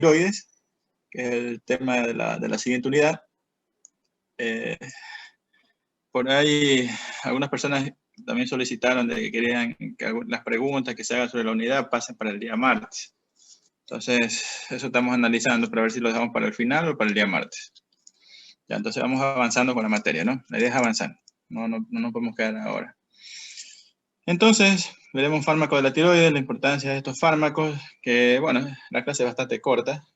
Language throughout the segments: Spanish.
tiroides, que es el tema de la siguiente unidad. Por ahí algunas personas también solicitaron de que querían que las preguntas que se hagan sobre la unidad pasen para el día martes. Entonces, eso estamos analizando para ver si lo dejamos para el final o para el día martes. Ya, entonces vamos avanzando con la materia, ¿no? La idea es avanzar, no nos podemos quedar ahora. Entonces, veremos fármacos de la tiroides, la importancia de estos fármacos, que bueno, la clase es bastante corta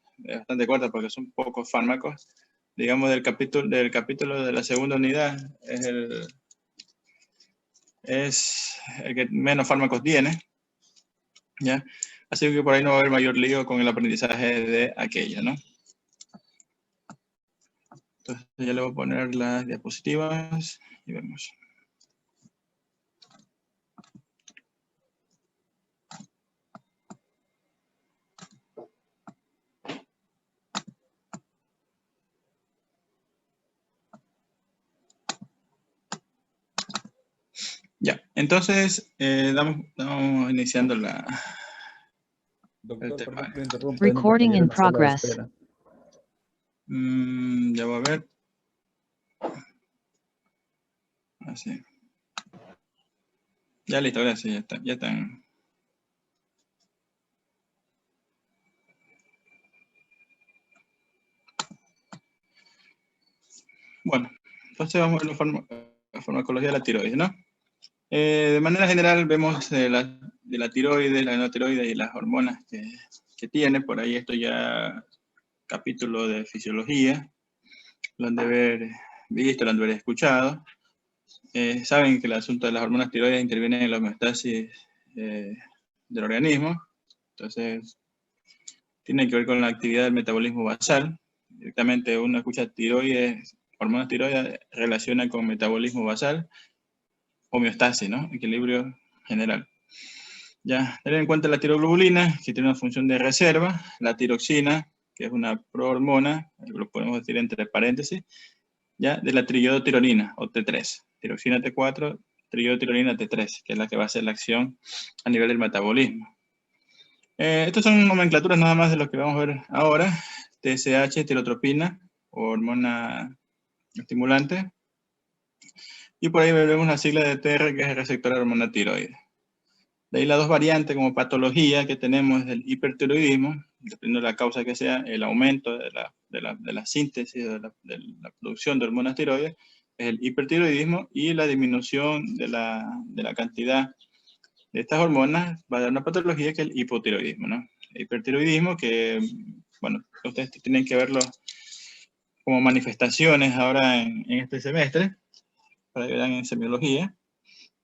porque son pocos fármacos. Digamos, del capítulo de la segunda unidad es el que menos fármacos tiene, ¿ya? Así que por ahí no va a haber mayor lío con el aprendizaje de aquello, ¿no? Entonces ya le voy a poner las diapositivas y vemos. Ya, entonces estamos iniciando la... Doctor, perdón que le interrumpa. Recording in progress. Ya voy a ver. Así. Ya listo, gracias, ya están. Bueno, entonces vamos a ver la farmacología de la tiroides, ¿no? De manera general vemos de la tiroides, la no tiroides y las hormonas que tiene. Por ahí esto ya capítulo de fisiología, lo han de haber visto, lo han de haber escuchado. Saben que el asunto de las hormonas tiroides interviene en la homeostasis del organismo. Entonces, tiene que ver con la actividad del metabolismo basal. Directamente uno escucha tiroides, hormonas tiroides relaciona con metabolismo basal, homeostasis, ¿no? Equilibrio general. Ya, tener en cuenta la tiroglobulina, que tiene una función de reserva, la tiroxina, que es una prohormona, lo podemos decir entre paréntesis, ya, de la triiodotironina, o T3. Tiroxina T4, triiodotironina T3, que es la que va a hacer la acción a nivel del metabolismo. Estas son nomenclaturas nada más de lo que vamos a ver ahora. TSH, tirotropina, hormona estimulante. Y por ahí vemos la sigla de TR, que es el receptor de hormona tiroides. De ahí las dos variantes como patología que tenemos es el hipertiroidismo, dependiendo de la causa que sea, el aumento de la síntesis, de la producción de hormonas tiroides, es el hipertiroidismo, y la disminución de la cantidad de estas hormonas va a dar una patología que es el hipotiroidismo, ¿no? El hipertiroidismo que, bueno, ustedes tienen que verlo como manifestaciones ahora en este semestre, para que vean en semiología.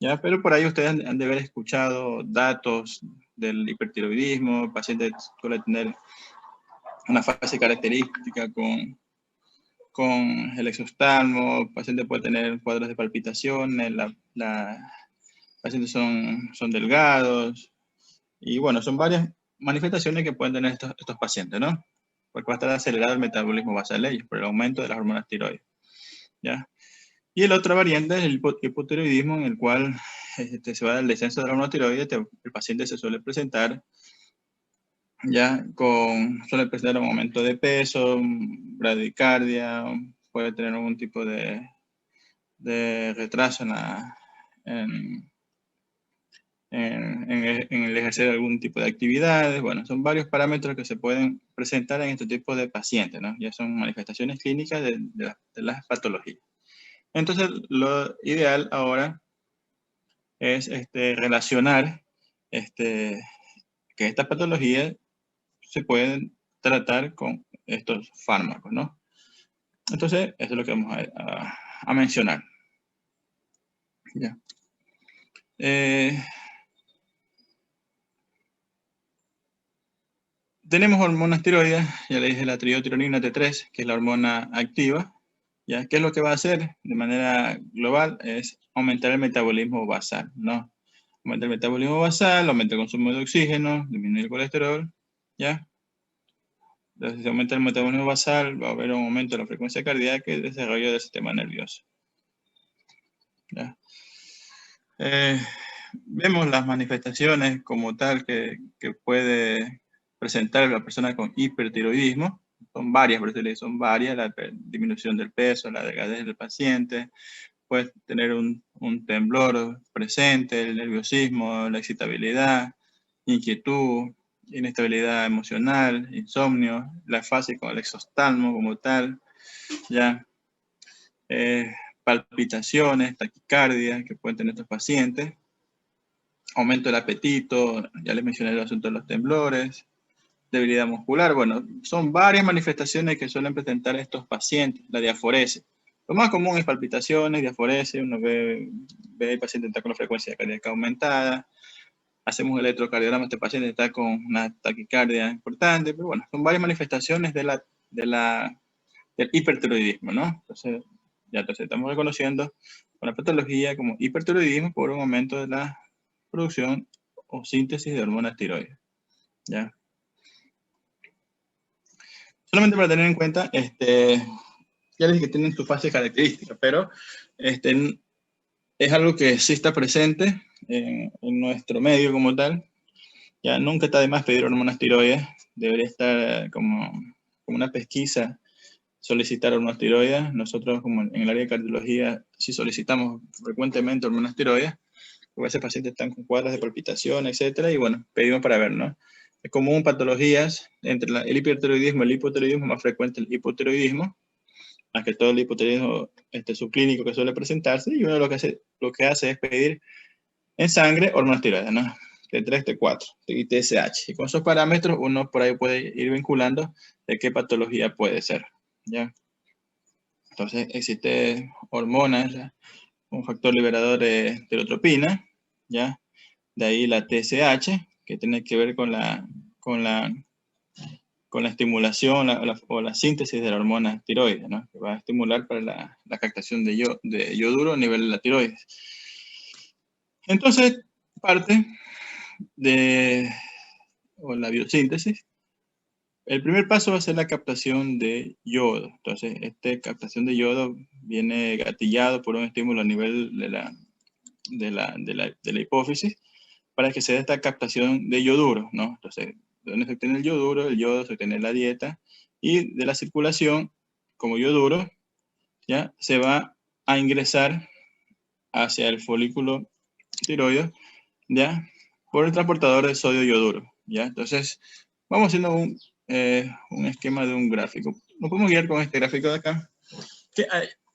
¿Ya? Pero por ahí ustedes han de haber escuchado datos del hipertiroidismo. El paciente suele tener una fase característica con el exoftalmo. El paciente puede tener cuadros de palpitaciones. Pacientes son delgados. Y bueno, son varias manifestaciones que pueden tener estos pacientes, ¿no? Porque va a estar acelerado el metabolismo basal de ellos por el aumento de las hormonas tiroides. ¿Ya? Y la otra variante es el hipotiroidismo, en el cual se va del descenso de la hormona tiroides. El paciente se suele presentar suele presentar un aumento de peso, bradicardia, puede tener algún tipo de retraso en el ejercer algún tipo de actividades. Bueno, son varios parámetros que se pueden presentar en este tipo de pacientes, ¿no? Ya son manifestaciones clínicas de las patologías. Entonces, lo ideal ahora es relacionar que estas patologías se pueden tratar con estos fármacos, ¿no? Entonces, eso es lo que vamos a mencionar. Ya. Tenemos hormonas tiroides, ya le dije la triiotironina T3, que es la hormona activa. ¿Ya? ¿Qué es lo que va a hacer de manera global? Es aumentar el metabolismo basal, ¿no? Aumenta el metabolismo basal, aumenta el consumo de oxígeno, disminuye el colesterol, ¿ya? Entonces, si aumenta el metabolismo basal, va a haber un aumento de la frecuencia cardíaca y el desarrollo del sistema nervioso. ¿Ya? Vemos las manifestaciones como tal que puede presentar a la persona con hipertiroidismo. Son varias, por eso son varias, la disminución del peso, la delgadez del paciente, puede tener un temblor presente, el nerviosismo, la excitabilidad, inquietud, inestabilidad emocional, insomnio, la fase con el exostalmo como tal, ya, palpitaciones, taquicardia que pueden tener estos pacientes, aumento del apetito, ya les mencioné el asunto de los temblores, debilidad muscular. Bueno, son varias manifestaciones que suelen presentar estos pacientes, la diaforesis. Lo más común es palpitaciones, diaforesis, uno ve el paciente está con la frecuencia cardíaca aumentada, hacemos el electrocardiograma, este paciente está con una taquicardia importante, pero bueno, son varias manifestaciones del hipertiroidismo, ¿no? Entonces estamos reconociendo una patología como hipertiroidismo por un aumento de la producción o síntesis de hormonas tiroides, ¿ya? Solamente para tener en cuenta, ya les dije que tienen sus fases características, pero es algo que sí está presente en nuestro medio como tal. Ya nunca está de más pedir hormonas tiroides, debería estar como una pesquisa solicitar hormonas tiroides. Nosotros como en el área de cardiología sí solicitamos frecuentemente hormonas tiroides, porque a veces pacientes están con cuadros de palpitación, etcétera, y bueno, pedimos para ver, ¿no? Es común patologías entre el hipertiroidismo y el hipotiroidismo, más frecuente el hipotiroidismo, más que todo el hipotiroidismo subclínico que suele presentarse, y uno lo que hace es pedir en sangre hormonas tiroides, ¿no? T3, T4 y TSH. Y con esos parámetros uno por ahí puede ir vinculando de qué patología puede ser, ¿ya? Entonces existe hormonas, ¿ya? Un factor liberador de tirotropina, ¿ya? De ahí la TSH, que tiene que ver con la estimulación o la síntesis de la hormona tiroides, ¿no? Que va a estimular para la captación de yoduro a nivel de la tiroides. Entonces, parte de la biosíntesis. El primer paso va a ser la captación de yodo. Entonces, esta captación de yodo viene gatillado por un estímulo a nivel de la hipófisis para que se dé esta captación de yoduro, ¿no? Entonces, ¿de dónde se obtiene el yoduro? El yodo se obtiene en la dieta y de la circulación, como yoduro, ya se va a ingresar hacia el folículo tiroideo, ya, por el transportador de sodio yoduro, ya. Entonces, vamos haciendo un esquema de un gráfico. Nos podemos guiar con este gráfico de acá, que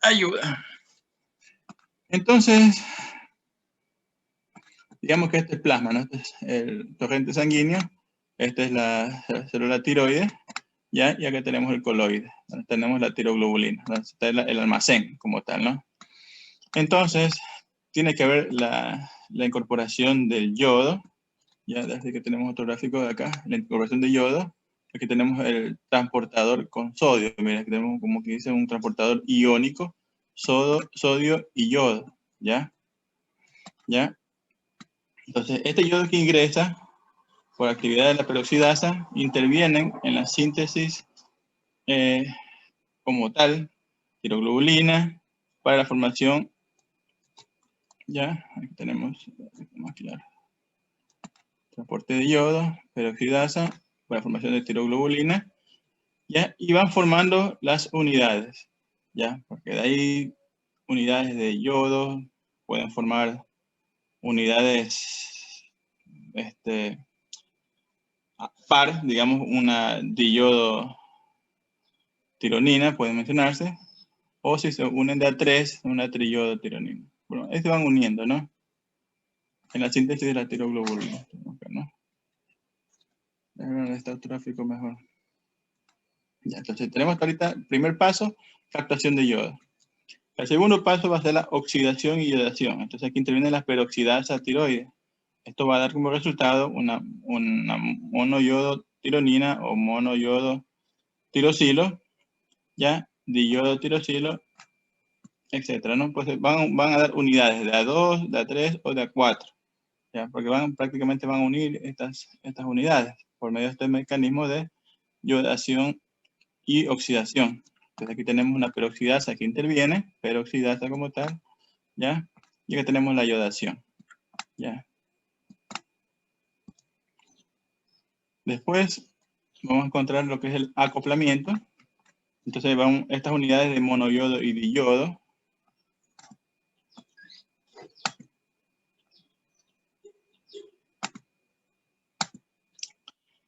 ayuda. Entonces, digamos que este es plasma, ¿no? Este es el torrente sanguíneo, esta es la célula tiroide, ¿ya? Y acá tenemos el coloide, donde tenemos la tiroglobulina, donde está el almacén como tal, ¿no? Entonces, tiene que haber la incorporación del yodo, ya desde que tenemos otro gráfico de acá, la incorporación de yodo. Aquí tenemos el transportador con sodio, mira, aquí tenemos como que dice un transportador iónico, sodio y yodo, ¿ya? ¿Ya? Entonces, este yodo que ingresa por actividad de la peroxidasa intervienen en la síntesis como tal, tiroglobulina, para la formación, ya, aquí tenemos, más claro, transporte de yodo, peroxidasa, para la formación de tiroglobulina, ya, y van formando las unidades, ya, porque de ahí unidades de yodo pueden formar unidades par, digamos, una diyodo tironina puede mencionarse, o si se unen de a tres, una triyodo tironina. Bueno, ahí se van uniendo, ¿no? En la síntesis de la tiroglobulina, ¿no? Déjame ver este otro gráfico mejor. Ya, entonces tenemos ahorita, primer paso, captación de yodo. El segundo paso va a ser la oxidación y iodación. Entonces aquí interviene la peroxidasa tiroides. Esto va a dar como resultado una monoyodo tironina o monoyodo tirosilo, ya, diyodo tirosilo, etcétera, ¿no? Pues van a dar unidades de A2, de A3 o de A4, ya, porque prácticamente van a unir estas unidades por medio de este mecanismo de yodación y oxidación. Entonces aquí tenemos una peroxidasa que interviene, peroxidasa como tal, ¿ya? Y aquí tenemos la yodación, ¿ya? Después vamos a encontrar lo que es el acoplamiento. Entonces van estas unidades de monoyodo y diyodo.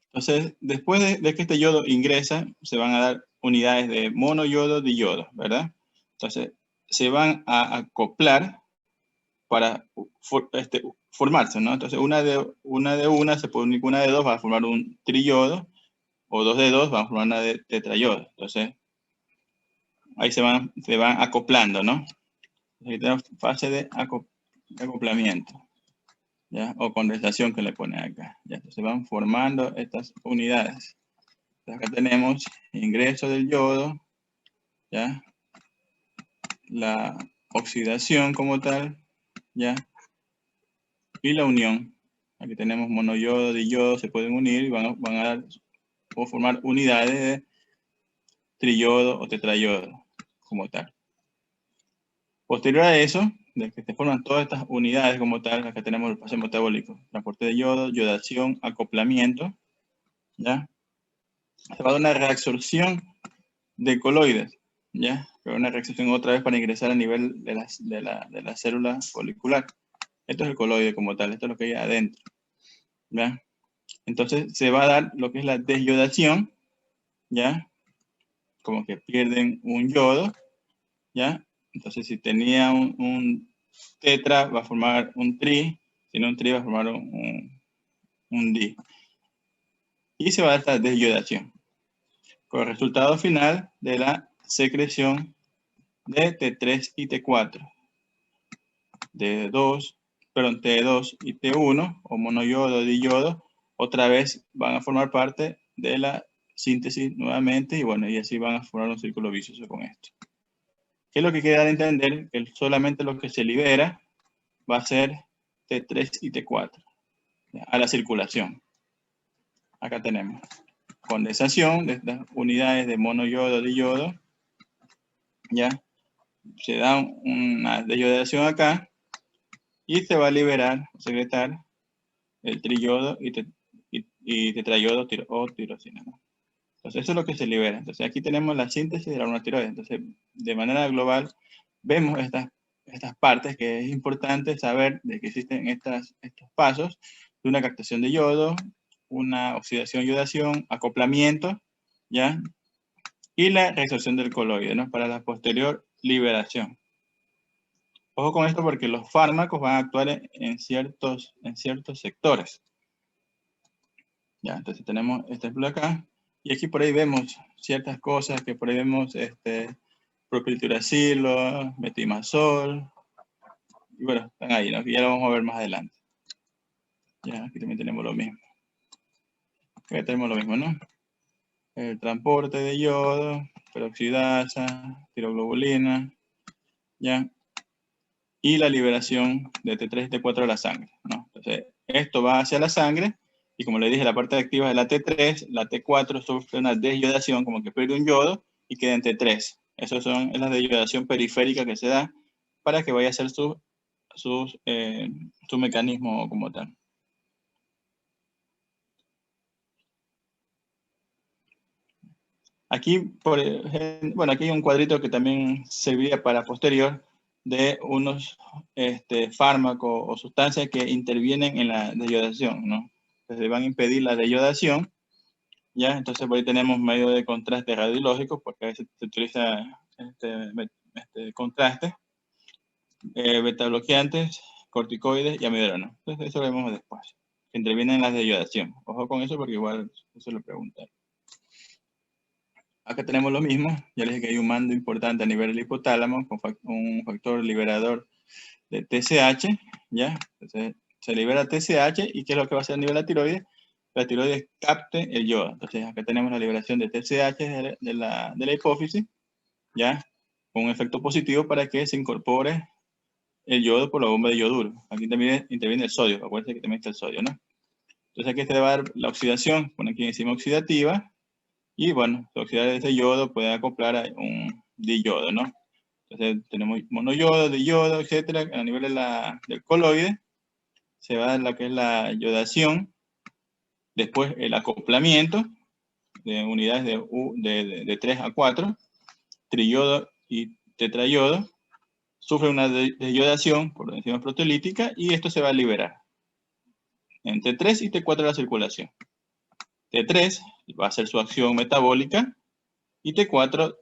Entonces, después de que este yodo ingresa, se van a dar unidades de monoyodo, diyodo, ¿verdad? Entonces, se van a acoplar para formarse, ¿no? Entonces, una de se puede unir con una de dos, va a formar un triyodo, o dos de dos, van a formar una de tetrayodo. Entonces, ahí se van acoplando, ¿no? Aquí tenemos fase de acoplamiento, ¿ya? O condensación que le pone acá, ¿ya? Entonces, se van formando estas unidades. Entonces, acá tenemos ingreso del yodo, ¿ya? La oxidación como tal, ¿ya? Y la unión. Aquí tenemos monoyodo, diyodo, se pueden unir y van a dar o formar unidades de triyodo o tetrayodo como tal. Posterior a eso, de que se forman todas estas unidades como tal, acá tenemos el paso metabólico, transporte de yodo, yodación, acoplamiento, ¿ya? Se va a dar una reabsorción de coloides, ¿ya? Pero una reabsorción otra vez para ingresar a nivel de la célula folicular. Esto es el coloide como tal, esto es lo que hay adentro, ¿ya? Entonces se va a dar lo que es la desyodación, ¿ya? Como que pierden un yodo, ¿ya? Entonces si tenía un tetra va a formar un tri, si no un tri va a formar un di. Y se va a dar esta desyodación, con el resultado final de la secreción de T3 y T4, T2 y T1, o monoyodo, diyodo, otra vez van a formar parte de la síntesis nuevamente, y bueno, y así van a formar un círculo vicioso con esto. ¿Qué es lo que queda de entender? Que solamente lo que se libera va a ser T3 y T4, ¿ya? A la circulación. Acá tenemos condensación de estas unidades de monoyodo, diyodo, ¿ya? Se da una deyodación acá, y se va a liberar, secretar el triyodo y tetrayodo o tirosina, ¿no? Entonces eso es lo que se libera. Entonces aquí tenemos la síntesis de la hormona tiroides. Entonces de manera global vemos estas partes que es importante saber de que existen estos pasos de una captación de yodo, una oxidación, yodación, acoplamiento, ¿ya? Y la reabsorción del coloide, ¿no? Para la posterior liberación. Ojo con esto porque los fármacos van a actuar en ciertos sectores. Ya, entonces tenemos este ejemplo acá. Y aquí por ahí vemos ciertas cosas que por ahí vemos propiltiracilo, metimazol. Y bueno, están ahí, ¿no? Que ya lo vamos a ver más adelante. Ya, aquí también tenemos lo mismo. Aquí tenemos lo mismo, ¿no? El transporte de yodo, peroxidasa, tiroglobulina, ¿ya? Y la liberación de T3 y T4 a la sangre, ¿no? Entonces, esto va hacia la sangre, y como le dije, la parte activa es la T3, la T4 sufre una desyodación, como que pierde un yodo, y queda en T3. Esas son la desyodación periférica que se da para que vaya a ser su mecanismo como tal. Aquí, bueno, aquí hay un cuadrito que también serviría para posterior de unos fármacos o sustancias que intervienen en la deyodación, ¿no? Entonces van a impedir la deyodación, ¿ya? Entonces por ahí tenemos medios de contraste radiológico, porque a veces se utiliza contraste, beta-bloqueantes, corticoides y amiodarona. Entonces eso lo vemos después, que intervienen en la deyodación. Ojo con eso porque igual eso lo preguntan. Acá tenemos lo mismo, ya les dije que hay un mando importante a nivel del hipotálamo con un factor liberador de TSH, ¿ya? Entonces se libera TSH, y ¿qué es lo que va a hacer a nivel de la tiroides? La tiroides capte el yodo. Entonces acá tenemos la liberación de TSH de la hipófisis, ¿ya? Con un efecto positivo para que se incorpore el yodo por la bomba de yoduro. Aquí también interviene el sodio, acuérdense que también está el sodio, ¿no? Entonces aquí se va a dar la oxidación, pone aquí enzima oxidativa, y bueno, oxidar ese yodo puede acoplar a un diyodo, ¿no? Entonces tenemos monoyodo, diyodo, etcétera. A nivel del coloide se va a dar lo que es la yodación, después el acoplamiento, de unidades de 3 a 4, triyodo y tetrayodo, sufre una desyodación por enzima proteolítica y esto se va a liberar en T3 y T4 de la circulación. T3 va a hacer su acción metabólica y T4,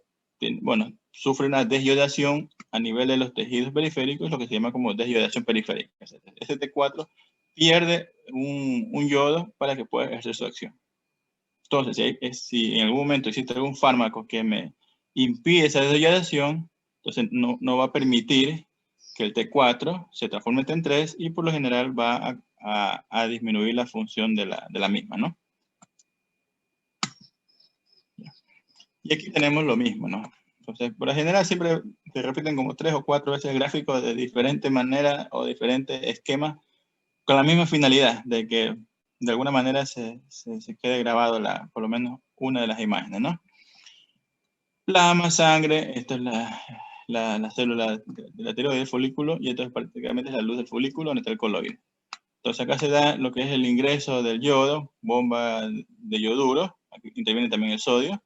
bueno, sufre una desyodación a nivel de los tejidos periféricos, lo que se llama como desyodación periférica. Ese T4 pierde un yodo para que pueda ejercer su acción. Entonces, si en algún momento existe algún fármaco que me impide esa desyodación, entonces no va a permitir que el T4 se transforme en T3 y por lo general va a disminuir la función de la misma, ¿no? Y aquí tenemos lo mismo, ¿no? Entonces, por lo general siempre se repiten como 3 o 4 veces el gráfico de diferente manera o diferentes esquemas con la misma finalidad de que de alguna manera se quede grabado por lo menos una de las imágenes, ¿no? Plasma, sangre, esto es la célula de la tiroides del folículo y esto es prácticamente la luz del folículo donde está el coloide. Entonces acá se da lo que es el ingreso del yodo, bomba de yoduro, aquí interviene también el sodio.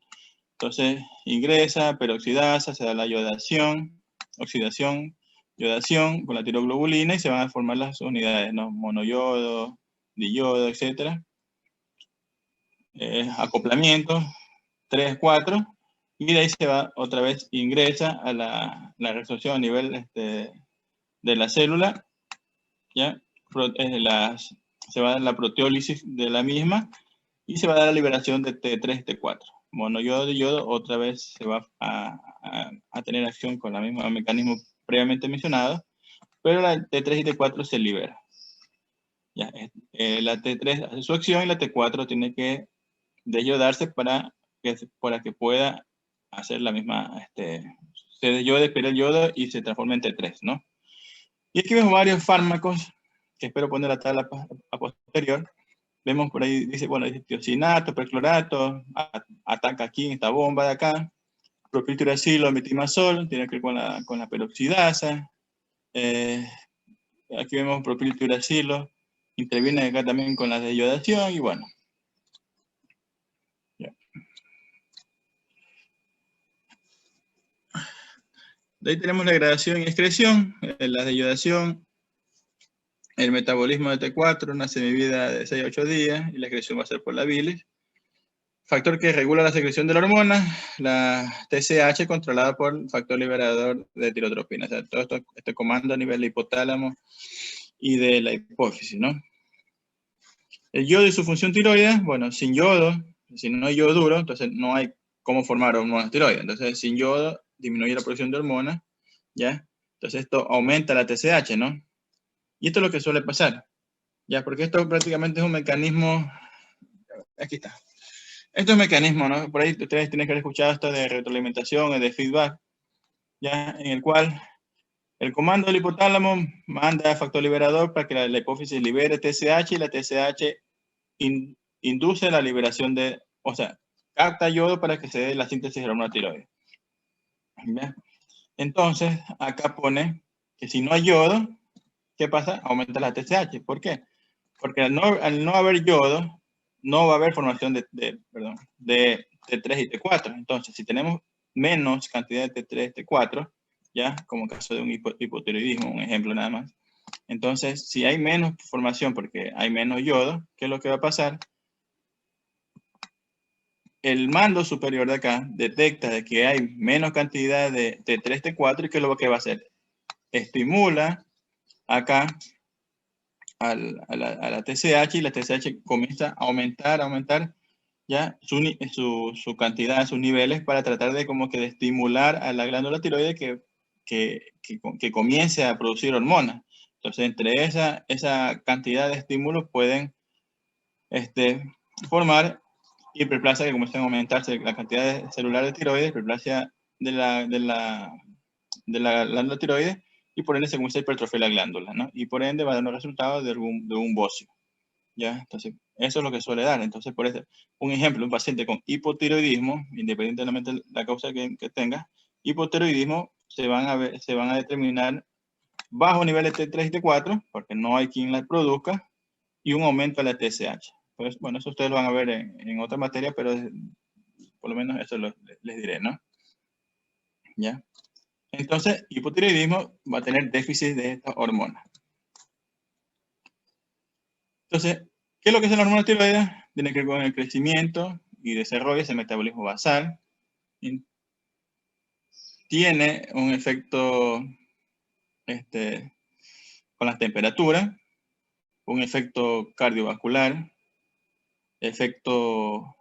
Entonces ingresa, peroxidasa, se da la yodación, oxidación, yodación con la tiroglobulina y se van a formar las unidades, ¿no? Monoyodo, diyodo, etc. Acoplamiento, 3, 4, y de ahí se va otra vez, ingresa a la resorción a nivel de la célula, ¿ya? Se va a dar la proteólisis de la misma y se va a dar la liberación de T3 y T4. Monoyodo de yodo otra vez se va a tener acción con el mismo mecanismo previamente mencionado, pero la T3 y T4 se libera. Ya, la T3 hace su acción y la T4 tiene que desyodarse para que pueda hacer la misma, se desyode, espera el yodo y se transforma en T3, ¿no? Y aquí vemos varios fármacos, que espero poner la tabla a posterior. Vemos por ahí, dice, bueno, dice tiosinato, perclorato, ataca aquí en esta bomba de acá, propiltiuracilo, metimazol, tiene que ver con la peroxidasa. Aquí vemos propiltiuracilo, interviene acá también con la deyodación y bueno. Ya. De ahí tenemos la degradación y excreción, la deyodación, el metabolismo de T4, una semivida de 6 a 8 días y la excreción va a ser por la bilis. Factor que regula la secreción de la hormona, la TSH controlada por el factor liberador de tirotropina. O sea, todo este comando a nivel del hipotálamo y de la hipófisis, ¿no? El yodo y su función tiroidea, bueno, sin yodo, si no hay yodo duro, entonces no hay cómo formar hormonas tiroides. Entonces, sin yodo disminuye la producción de hormonas, ¿ya? Entonces esto aumenta la TSH, ¿no? Y esto es lo que suele pasar, ¿ya? Porque esto prácticamente es un mecanismo, aquí está. Esto es un mecanismo, ¿no? Por ahí ustedes tienen que haber escuchado esto de retroalimentación, de feedback, ¿ya? En el cual el comando del hipotálamo manda factor liberador para que la hipófisis libere TSH y la TSH induce la liberación o sea, capta yodo para que se dé la síntesis de la hormona tiroides. ¿Ya? Entonces, acá pone que si no hay yodo, ¿qué pasa? Aumenta la TSH. ¿Por qué? Porque al no haber yodo, no va a haber formación de T3 y T4. Entonces, si tenemos menos cantidad de T3 y T4, ¿ya? Como caso de un hipotiroidismo, un ejemplo nada más. Entonces, si hay menos formación porque hay menos yodo, ¿qué es lo que va a pasar? El mando superior de acá detecta de que hay menos cantidad de T3, T4 y ¿qué es lo que va a hacer? Estimula acá a la TSH y la TSH comienza a aumentar ya su cantidad, sus niveles para tratar de como que de estimular a la glándula tiroides que comience a producir hormonas. Entonces, entre esa cantidad de estímulos pueden formar hiperplasia que comienzan a aumentarse la cantidad de celular de tiroides, hiperplasia de la glándula tiroides, y por ende se comienza a hipertrofiar la glándula, ¿no? Y por ende va a dar un resultado de un bocio, ¿ya? Entonces, eso es lo que suele dar. Entonces, por eso, un ejemplo, un paciente con hipotiroidismo, independientemente de la causa que tenga, hipotiroidismo, se van a determinar bajo niveles de T3 y T4, porque no hay quien la produzca, y un aumento de la TSH. Pues, bueno, eso ustedes lo van a ver en otra materia, pero por lo menos eso les diré, ¿no? ¿Ya? Entonces, hipotiroidismo va a tener déficit de estas hormonas. Entonces, ¿qué es lo que es la hormona tiroides? Tiene que ver con el crecimiento y desarrollo, ese metabolismo basal. Tiene un efecto con las temperaturas, un efecto cardiovascular, efecto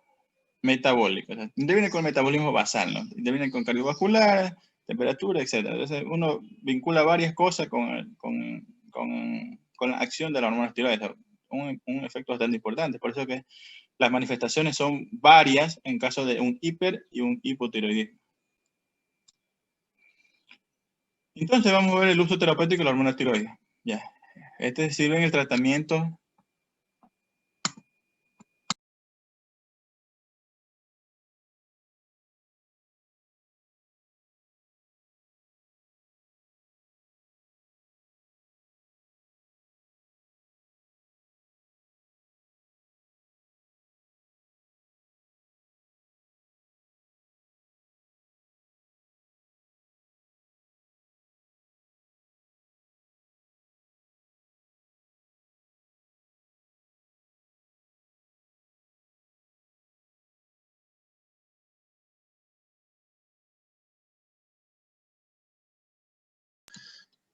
metabólico. O sea, interviene con el metabolismo basal, ¿no? Interviene con cardiovascular, temperatura, etc. Entonces, uno vincula varias cosas con la acción de la hormona tiroides. Un efecto bastante importante. Por eso que las manifestaciones son varias en caso de un hiper y un hipotiroidismo. Entonces vamos a ver el uso terapéutico de la hormona tiroides. Ya. Este sirve en el tratamiento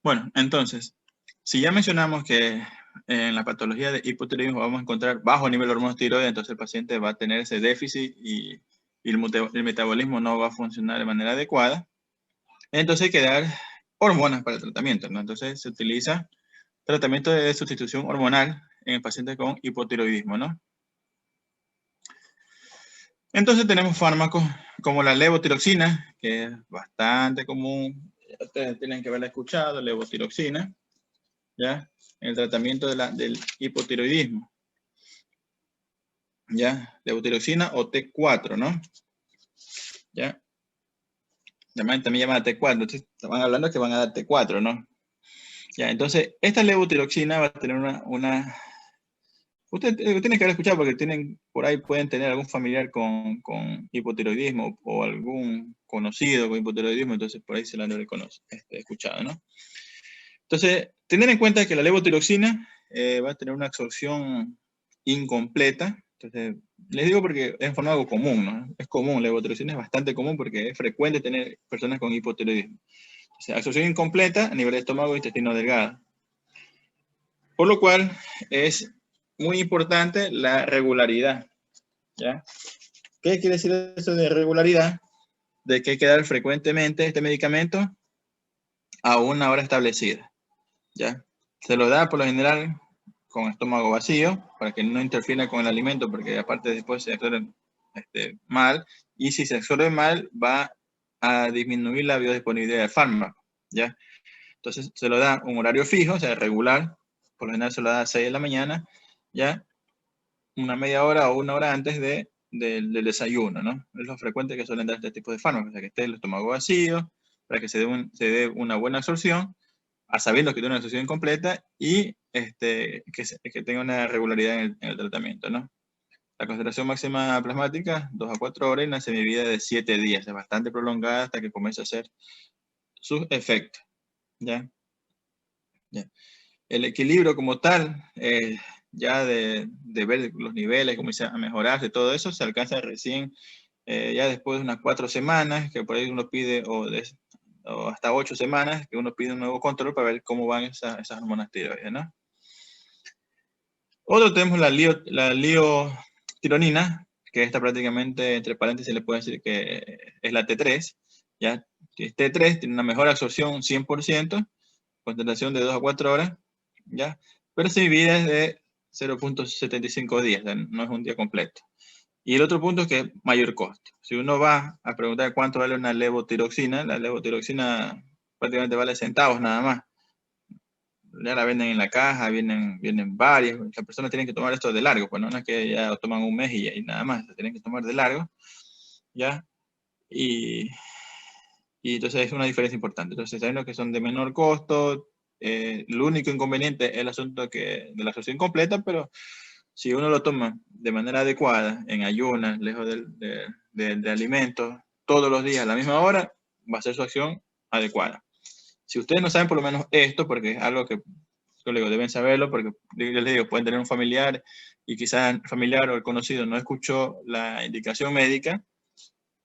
Bueno, entonces, si ya mencionamos que en la patología de hipotiroidismo vamos a encontrar bajo nivel de hormonas tiroides, entonces el paciente va a tener ese déficit y el metabolismo no va a funcionar de manera adecuada. Entonces hay que dar hormonas para el tratamiento, ¿no? Entonces se utiliza tratamiento de sustitución hormonal en el paciente con hipotiroidismo, ¿no? Entonces tenemos fármacos como la levotiroxina, que es bastante común, ustedes tienen que haberla escuchado, levotiroxina, ¿ya? En el tratamiento del hipotiroidismo, ¿ya? Levotiroxina o T4, ¿no? ¿Ya? También llaman T4, entonces estaban hablando que van a dar T4, ¿no? Ya, entonces, esta levotiroxina va a tener Usted tiene que haber escuchado porque por ahí pueden tener algún familiar con hipotiroidismo o algún conocido con hipotiroidismo, entonces por ahí se lo han de haber escuchado, ¿no? Entonces, tener en cuenta que la levotiroxina va a tener una absorción incompleta. Entonces, les digo porque es un fármaco común, ¿no? Es común, la levotiroxina es bastante común porque es frecuente tener personas con hipotiroidismo. Entonces, absorción incompleta a nivel de estómago e intestino delgado. Por lo cual, es muy importante la regularidad, ¿ya? ¿Qué quiere decir eso de regularidad? De que hay que dar frecuentemente este medicamento a una hora establecida, ¿ya? Se lo da por lo general con estómago vacío para que no interfiera con el alimento, porque aparte después se absorbe mal, y si se absorbe mal va a disminuir la biodisponibilidad del fármaco, ¿ya? Entonces se lo da un horario fijo, o sea, regular, por lo general se lo da a 6 de la mañana, ¿ya? Una media hora o una hora antes del desayuno, ¿no? Es lo frecuente que suelen dar este tipo de fármacos, o sea, que esté el estómago vacío, para que se dé una buena absorción, a sabiendo que tiene una absorción incompleta y que tenga una regularidad en el tratamiento, ¿no? La concentración máxima plasmática, 2 a 4 horas, y una semivida de 7 días, es bastante prolongada hasta que comience a hacer sus efectos, ¿ya? ¿Ya? El equilibrio como tal, ya de ver los niveles, comienza a mejorarse, todo eso se alcanza recién ya después de unas 4 semanas, que por ahí uno pide, o hasta 8 semanas, que uno pide un nuevo control para ver cómo van esas hormonas tiroides, ¿no? Otro tenemos la liotironina, que esta prácticamente, entre paréntesis, le puedo decir que es la T3, ¿ya? T3 tiene una mejor absorción 100%, concentración de 2 a 4 horas, ¿ya? Pero su vida es de 0.75 días, no es un día completo. Y el otro punto es que es mayor costo. Si uno va a preguntar cuánto vale una levotiroxina, la levotiroxina prácticamente vale centavos nada más. Ya la venden en la caja, vienen varias. Las personas tienen que tomar esto de largo, pues no es que ya lo toman un mes y nada más, se tienen que tomar de largo, ¿ya? Y entonces es una diferencia importante. Entonces, sabiendo que son de menor costo, el único inconveniente es el asunto de la absorción completa, pero si uno lo toma de manera adecuada, en ayunas, lejos de alimentos todos los días a la misma hora, va a ser su acción adecuada. Si ustedes no saben por lo menos esto, porque es algo que yo les digo, deben saberlo, porque yo les digo, pueden tener un familiar y quizás el familiar o el conocido no escuchó la indicación médica,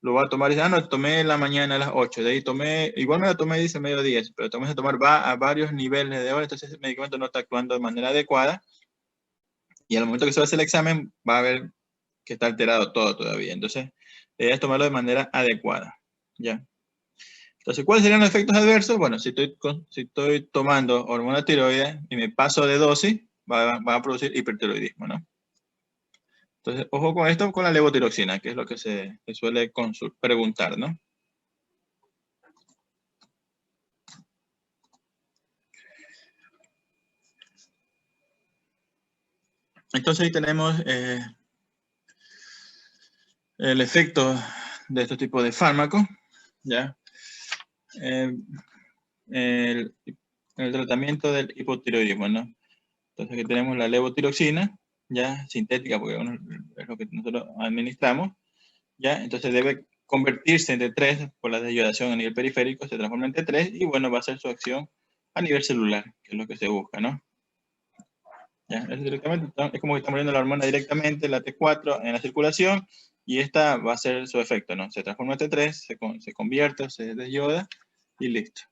lo va a tomar y dice, no, tomé en la mañana a las 8, de ahí tomé, igual me lo tomé, dice, mediodía, pero tomé a tomar, va a varios niveles de hora, entonces el medicamento no está actuando de manera adecuada, y al momento que se va a hacer el examen, va a ver que está alterado todo todavía. Entonces, la idea es tomarlo de manera adecuada, ¿ya? Entonces, ¿cuáles serían los efectos adversos? Bueno, si estoy tomando hormona tiroides y me paso de dosis, va a producir hipertiroidismo, ¿no? Entonces, ojo con esto, con la levotiroxina, que es lo que se suele preguntar, ¿no? Entonces, ahí tenemos el efecto de estos tipos de fármacos, ¿ya? El tratamiento del hipotiroidismo, ¿no? Entonces aquí tenemos la levotiroxina, ya sintética, porque es lo que nosotros administramos, ya, entonces debe convertirse en T3 por la desyodación a nivel periférico, se transforma en T3 y bueno, va a ser su acción a nivel celular, que es lo que se busca, ¿no? Ya, es como que estamos viendo la hormona directamente, la T4, en la circulación, y esta va a ser su efecto, ¿no? Se transforma en T3, se convierte, se desyoda y listo.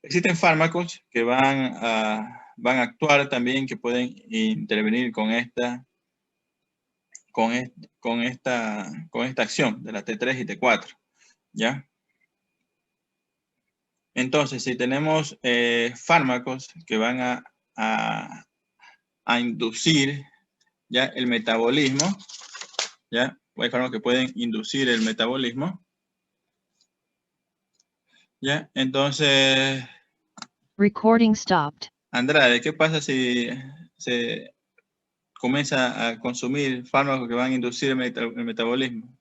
Existen fármacos que van a actuar también, que pueden intervenir con esta acción de la T3 y T4, ¿ya? Entonces, si tenemos fármacos que van a inducir, ¿ya?, el metabolismo, ¿ya? Hay fármacos que pueden inducir el metabolismo, ¿ya? Entonces... Recording stopped. Andrade, ¿qué pasa si se comienza a consumir fármacos que van a inducir el metabolismo?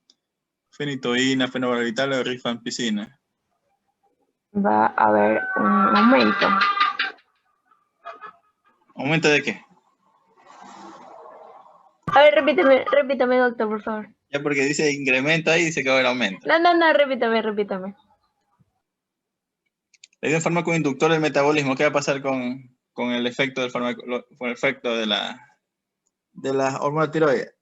Fenitoína, fenobarbital o rifampicina. Va a haber un aumento. ¿Aumento de qué? A ver, repítame, doctor, por favor. Ya porque dice incremento ahí, dice que va a haber aumento. No, repítame. Le dio un fármaco inductor del metabolismo. ¿Qué va a pasar con el efecto del fármaco, con el efecto de la hormona tiroides?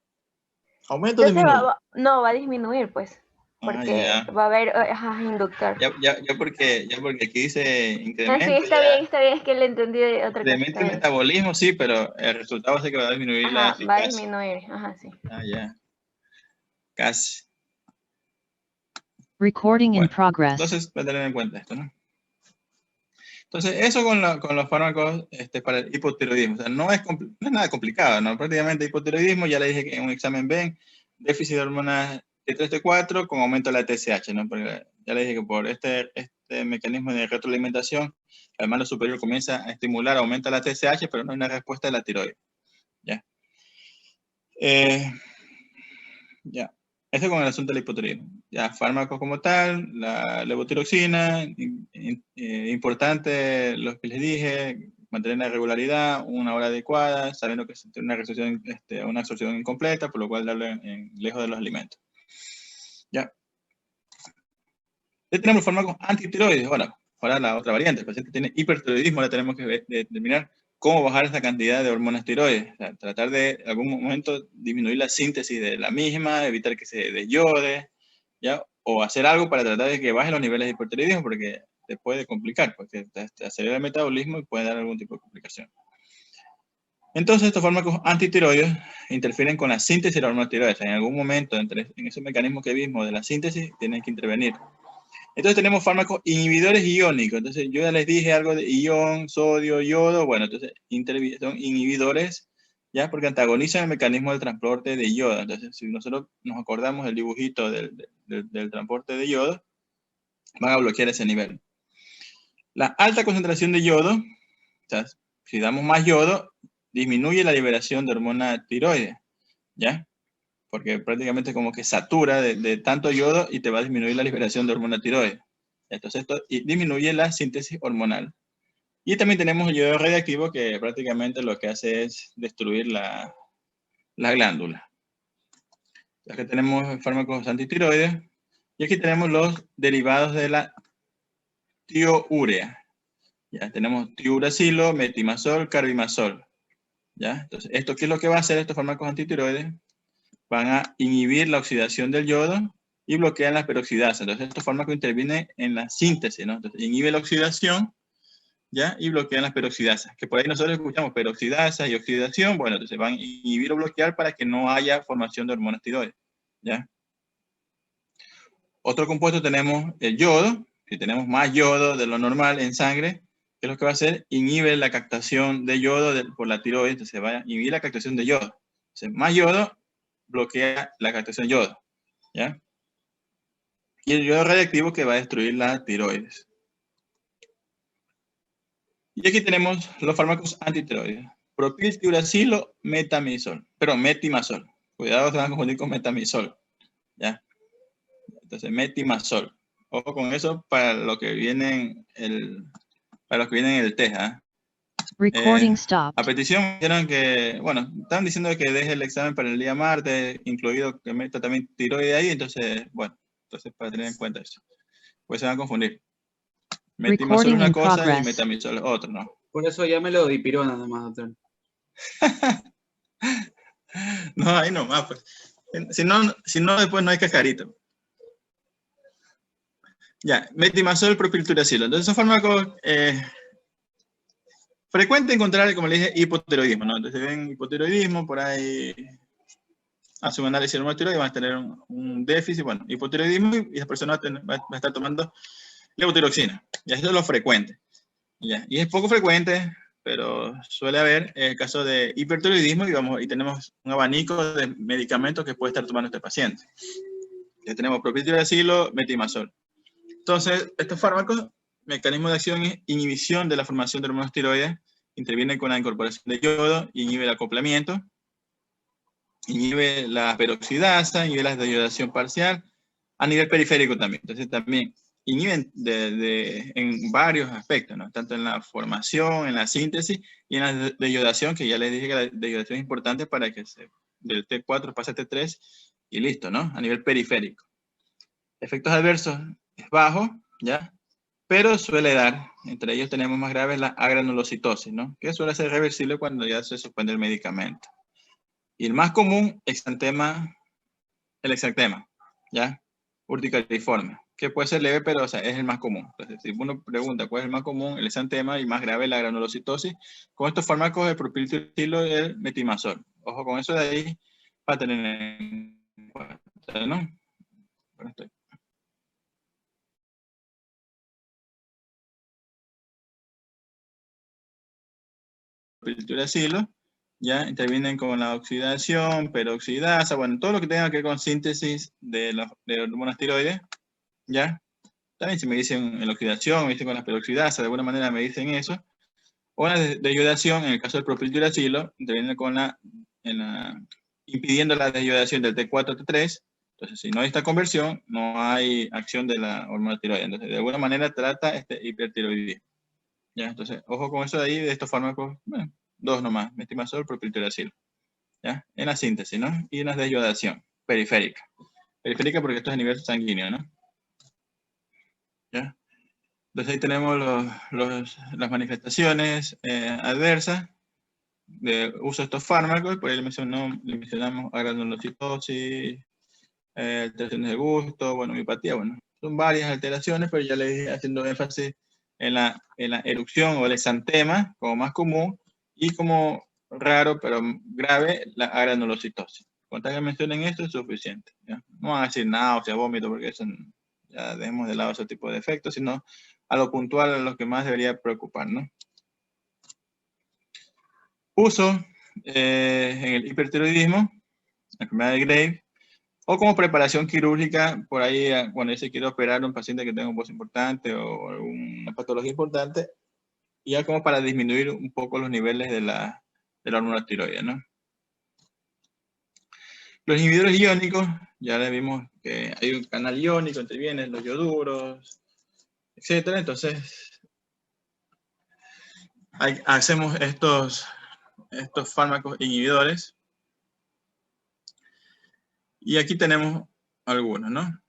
¿Aumento o disminuye? Va a disminuir, pues. Porque va a haber inductor. Ya porque aquí dice incremento. Sí, está bien, es que le entendí de otra cosa. Incrementa el metabolismo, sí, pero el resultado es que va a disminuir la eficacia. Va a disminuir, sí. Ya. Casi. Recording in progress. Entonces, voy a tener en cuenta esto, ¿no? Entonces, eso con los fármacos para el hipotiroidismo. O sea, no es nada complicado, ¿no? Prácticamente hipotiroidismo, ya le dije que en un examen ven déficit de hormonas T3, T4 con aumento de la TSH, ¿no? Porque ya le dije que por este mecanismo de retroalimentación, el mando superior comienza a estimular, aumenta la TSH, pero no hay una respuesta de la tiroides. ¿Ya? Ya. Eso con el asunto del hipotiroidismo. Ya, fármacos como tal, la levotiroxina, importante lo que les dije, mantener la regularidad, una hora adecuada, sabiendo que tiene una absorción incompleta, por lo cual darle lejos de los alimentos. Ya. Ya tenemos fármacos antitiroides. Ahora la otra variante, el paciente tiene hipertiroidismo, ahora tenemos que determinar cómo bajar esa cantidad de hormonas tiroides. O sea, tratar de, en algún momento, disminuir la síntesis de la misma, evitar que se desyode, ¿ya? O hacer algo para tratar de que baje los niveles de hipertiroidismo, porque te puede complicar, porque te acelera el metabolismo y puede dar algún tipo de complicación. Entonces, estos fármacos antitiroides interfieren con la síntesis de la hormona tiroides. En algún momento, en esos mecanismos que vimos de la síntesis, tienen que intervenir. Entonces tenemos fármacos inhibidores iónicos. Entonces yo ya les dije algo de ion, sodio, yodo. Bueno, entonces son inhibidores, ¿ya? Porque antagonizan el mecanismo del transporte de yodo. Entonces si nosotros nos acordamos del dibujito del transporte de yodo, van a bloquear ese nivel. La alta concentración de yodo, o sea, si damos más yodo, disminuye la liberación de hormona tiroides, ¿ya? Porque prácticamente como que satura de tanto yodo y te va a disminuir la liberación de hormona tiroides. Entonces esto disminuye la síntesis hormonal. Y también tenemos el yodo radiactivo que prácticamente lo que hace es destruir la glándula. Aquí tenemos fármacos antitiroides. Y aquí tenemos los derivados de la tiourea. Ya tenemos tiuracilo, metimazol, carbimazol. ¿Ya? Entonces, ¿esto qué es lo que va a hacer estos fármacos antitiroides? Van a inhibir la oxidación del yodo y bloquean las peroxidasas. Entonces, estos fármacos intervienen en la síntesis, ¿no? Entonces, inhibe la oxidación, ¿ya? Y bloquean las peroxidasas. Que por ahí nosotros escuchamos peroxidasas y oxidación. Bueno, entonces van a inhibir o bloquear para que no haya formación de hormonas tiroides, ¿ya? Otro compuesto tenemos el yodo. Si tenemos más yodo de lo normal en sangre, ¿qué es lo que va a hacer? Inhibe la captación de yodo por la tiroides, entonces va a inhibir la captación de yodo. Entonces, más yodo bloquea la captación de yodo, ¿ya? Y el yodo radiactivo que va a destruir la tiroides. Y aquí tenemos los fármacos antitiroides. Propiltiuracilo, metamizol. Pero metimazol. Cuidado, se van a confundir con metamizol, ¿ya? Entonces, metimazol. Ojo con eso para lo que viene en el test, ¿ah? Recording stopped. A petición dijeron que, bueno, están diciendo que deje el examen para el día martes, incluido que meta también tiroides ahí, entonces, bueno, entonces para tener en cuenta eso. Pues se van a confundir. Metimazol es una cosa y metamizol es otra, ¿no? Por eso ya me lo dipirona nomás, doctor. No, ahí nomás, pues. Si no, después no hay cascarito. Ya, metimazol, propiltiuracilo. Entonces, esos fármacos frecuente encontrar, como le dije, hipotiroidismo, ¿no? Entonces, ven hipotiroidismo, por ahí hace un análisis de hormona tiroides, van a tener un déficit, bueno, hipotiroidismo, y esa persona va a estar tomando levotiroxina. Ya, eso es lo frecuente. Ya, y es poco frecuente, pero suele haber el caso de hipertiroidismo y tenemos un abanico de medicamentos que puede estar tomando este paciente. Ya tenemos propiltiuracilo, metimazol. Entonces, estos fármacos, mecanismo de acción es inhibición de la formación de hormonas tiroides, intervienen con la incorporación de yodo, inhibe el acoplamiento, inhibe la peroxidasa, inhibe la deyodación parcial, a nivel periférico también. Entonces, también inhiben en varios aspectos, ¿no? Tanto en la formación, en la síntesis y en la deyodación, que ya les dije que la deyodación es importante para que del T4 pase a T3 y listo, ¿no? A nivel periférico. Efectos adversos es bajo, ¿ya? Pero suele dar, entre ellos tenemos más graves la agranulocitosis, ¿no? Que suele ser reversible cuando ya se suspende el medicamento. Y el más común, el exantema, ¿ya? Urticariforme, que puede ser leve, pero o sea, es el más común. Entonces, si uno pregunta cuál es el más común, el exantema, y más grave la granulocitosis, con estos fármacos, el propiltiuracilo y el metimazol. Ojo con eso de ahí, para tener en cuenta, ¿no? Bueno, estoy. Propiltiuracilo, ya intervienen con la oxidación, peroxidasa, bueno, todo lo que tenga que ver con síntesis de hormonas tiroides, ¿ya? También si me dicen en la oxidación, me dicen con las peroxidasas, de alguna manera me dicen eso. O la deyodación, en el caso del propiltiuracilo, interviene impidiendo la deyodación del T4 a T3. Entonces, si no hay esta conversión, no hay acción de la hormona tiroidea. Entonces, de alguna manera trata este hipertiroidismo. ¿Ya? Entonces, ojo con eso de ahí, de estos fármacos, bueno, dos nomás, metimazol, propiltiuracilo. ¿Ya? En la síntesis, ¿no? Y en la deyodación periférica. Periférica porque esto es a nivel sanguíneo, ¿no? ¿Ya? Entonces ahí tenemos las manifestaciones adversas de uso de estos fármacos. Por ahí le mencionamos granulocitosis, alteraciones de gusto, bueno, miopatía, bueno. Son varias alteraciones, pero ya le dije haciendo énfasis en la erupción o el exantema como más común y como raro pero grave la granulocitosis. Cuando que mencionen esto es suficiente. ¿Ya? No van a decir náusea, vómito, porque eso ya dejemos de lado ese tipo de efectos, sino a lo puntual, a lo que más debería preocupar, ¿no? Uso en el hipertiroidismo, enfermedad de Graves, o como preparación quirúrgica, por ahí cuando se quiere operar a un paciente que tenga un voz importante o alguna patología importante, ya como para disminuir un poco los niveles de la hormona tiroides, ¿no? Los inhibidores iónicos, ya le vimos que hay un canal iónico, intervienen los ioduros, etcétera. Entonces, hacemos estos fármacos inhibidores. Y aquí tenemos algunos, ¿no?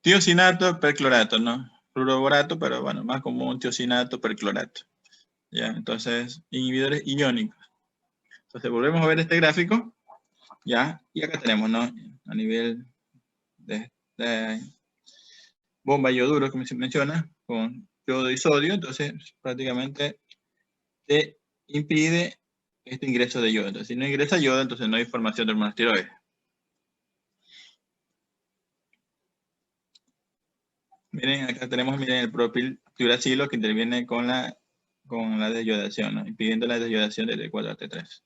Tiosinato, perclorato, ¿no? Fluoroborato, pero bueno, más común tiosinato, perclorato. ¿Ya? Entonces, inhibidores iónicos. Entonces, volvemos a ver este gráfico, ¿ya? Y acá tenemos, ¿no? A nivel de bomba yoduro, como se menciona, con yodo y sodio, entonces prácticamente te impide este ingreso de yodo. Entonces, si no ingresa yodo, entonces no hay formación de hormonas tiroides. Miren, acá tenemos, miren, el propiltiuracilo que interviene con la desyodación, ¿no? Impidiendo la desyodación de T4 a T3.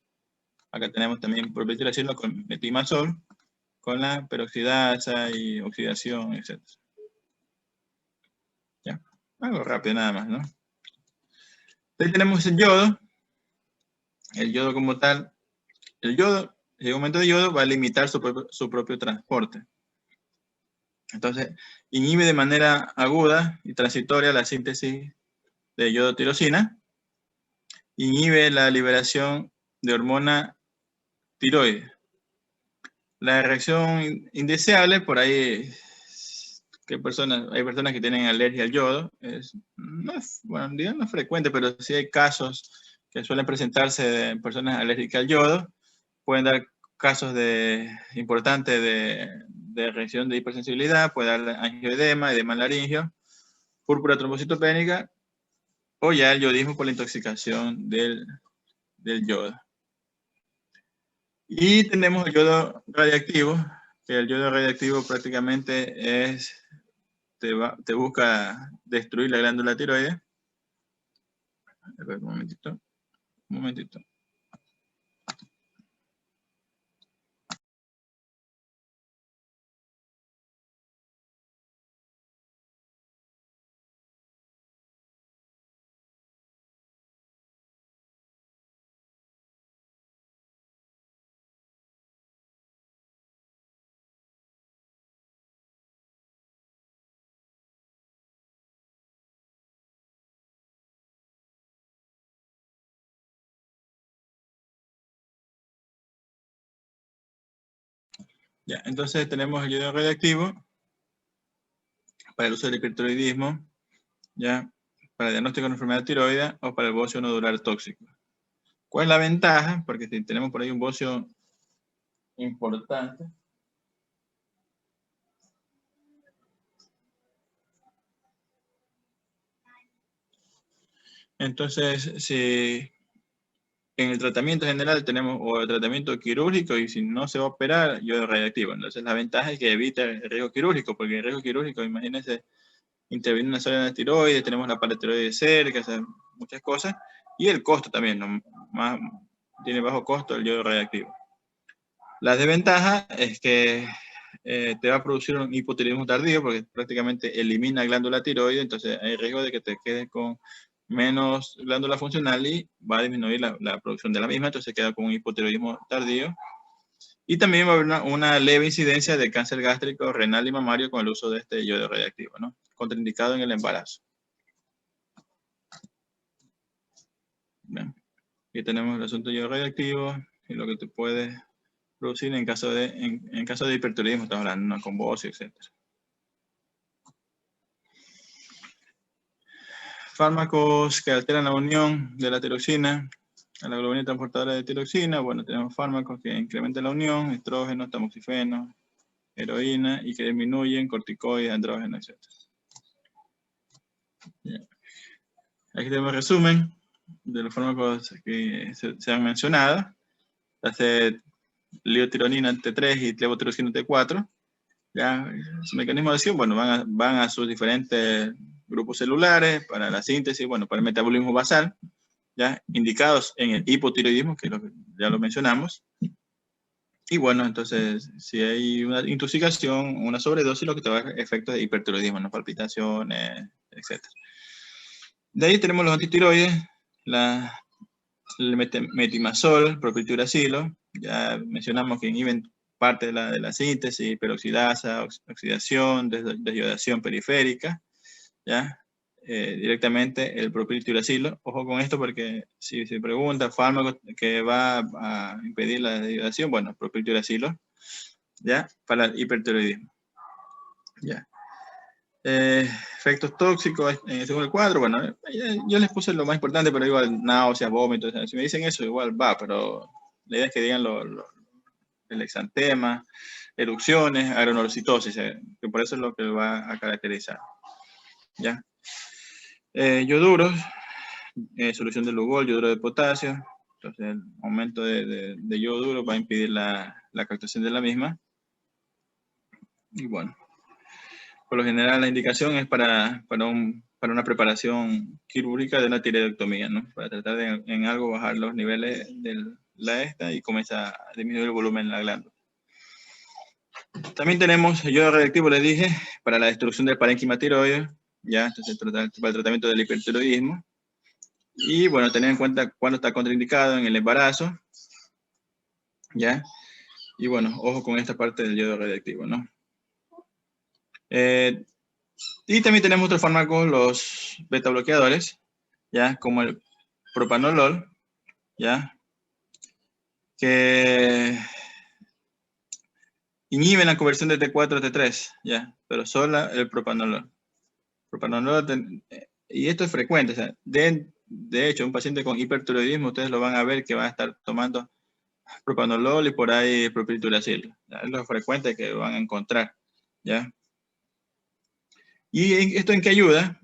Acá tenemos también propiltiuracilo con metimazol, con la peroxidasa y oxidación, etc. Ya, algo rápido nada más, ¿no? Ahí tenemos el yodo como tal. El aumento de yodo va a limitar su propio transporte. Entonces, inhibe de manera aguda y transitoria la síntesis de yodotirosina, inhibe la liberación de hormona tiroides. La reacción indeseable, por ahí, hay personas que tienen alergia al yodo, no es frecuente, pero sí hay casos que suelen presentarse de personas alérgicas al yodo, pueden dar casos importantes de reacción de hipersensibilidad, puede dar angioedema, edema laringio, púrpura trombocitopénica, o ya el yodismo por la intoxicación del yodo. Y tenemos el yodo radiactivo, que el yodo radiactivo prácticamente te busca destruir la glándula tiroides. A ver, un momentito. Ya, entonces tenemos el yodo radiactivo para el uso del hipertiroidismo, ya, para el diagnóstico de una enfermedad tiroidea o para el bocio nodular tóxico. ¿Cuál es la ventaja? Porque si tenemos por ahí un bocio importante, entonces si en el tratamiento general tenemos o el tratamiento quirúrgico y si no se va a operar, yodo radiactivo. Entonces la ventaja es que evita el riesgo quirúrgico, porque el riesgo quirúrgico, imagínense, interviene una sola en la tiroides, tenemos la paratiroides cerca, o sea, muchas cosas, y el costo también, ¿no? Tiene bajo costo el yodo radiactivo. La desventaja es que te va a producir un hipotiroidismo tardío, porque prácticamente elimina glándula tiroides, entonces hay riesgo de que te quedes con menos glándula funcional y va a disminuir la producción de la misma, entonces queda con un hipotiroidismo tardío. Y también va a haber una leve incidencia de cáncer gástrico, renal y mamario con el uso de este yodo radiactivo, ¿no? Contraindicado en el embarazo. Bien. Aquí tenemos el asunto del yodo radiactivo y lo que te puede producir en caso de hipertiroidismo, estamos hablando, ¿no? Con bocio, etc. Fármacos que alteran la unión de la tiroxina a la globulina transportadora de tiroxina. Bueno, tenemos fármacos que incrementan la unión, estrógenos, tamoxifeno, heroína, y que disminuyen corticoides, andrógenos, etc. Yeah. Aquí tenemos el resumen de los fármacos que se han mencionado. Liotironina T3 y levotiroxina T4. Ya, su mecanismo de acción, bueno, van a sus diferentes grupos celulares para la síntesis, bueno, para el metabolismo basal, ya, indicados en el hipotiroidismo, que ya lo mencionamos. Y bueno, entonces, si hay una intoxicación, una sobredosis, lo que te va a dar efectos de hipertiroidismo, ¿no? Palpitaciones, etc. De ahí tenemos los antitiroides, el metimazol, propiltiuracilo, ya mencionamos que inhiben parte de la síntesis, peroxidasa, oxidación, desyodación periférica. ¿ya? Directamente el propiltiuracilo. Ojo con esto porque si se pregunta fármaco que va a impedir la deshidratación, bueno, propiltiuracilo, ¿ya? Para el hipertiroidismo, ¿ya? Efectos tóxicos según el cuadro, bueno, yo les puse lo más importante, pero igual náuseas, vómitos, si me dicen eso igual va, pero la idea es que digan el exantema, erupciones, arenolocitosis, que por eso es lo que va a caracterizar, ¿ya? Yoduros, solución de Lugol, yoduro de potasio, entonces el aumento de yoduro va a impedir la captación de la misma, y bueno, por lo general la indicación es para una preparación quirúrgica de una tiroidectomía, ¿no? Para tratar de en algo bajar los niveles de la esta y comenzar a disminuir el volumen en la glándula. También tenemos el yodo radioactivo, les dije, para la destrucción del parénquima tiroides, ya, entonces para el tratamiento del hipertiroidismo. Y bueno, tener en cuenta cuándo está contraindicado en el embarazo, ya. Y bueno, ojo con esta parte del yodo radioactivo, ¿no? Y también tenemos otros fármacos, los beta bloqueadores, ya, como el propanolol, ya, que inhiben la conversión de T4 a T3, ya, pero solo el propanolol. Y esto es frecuente, o sea, de hecho, un paciente con hipertiroidismo, ustedes lo van a ver que va a estar tomando propanolol y por ahí propiltiuracil. Es lo frecuente que van a encontrar, ¿ya? ¿Y esto en qué ayuda?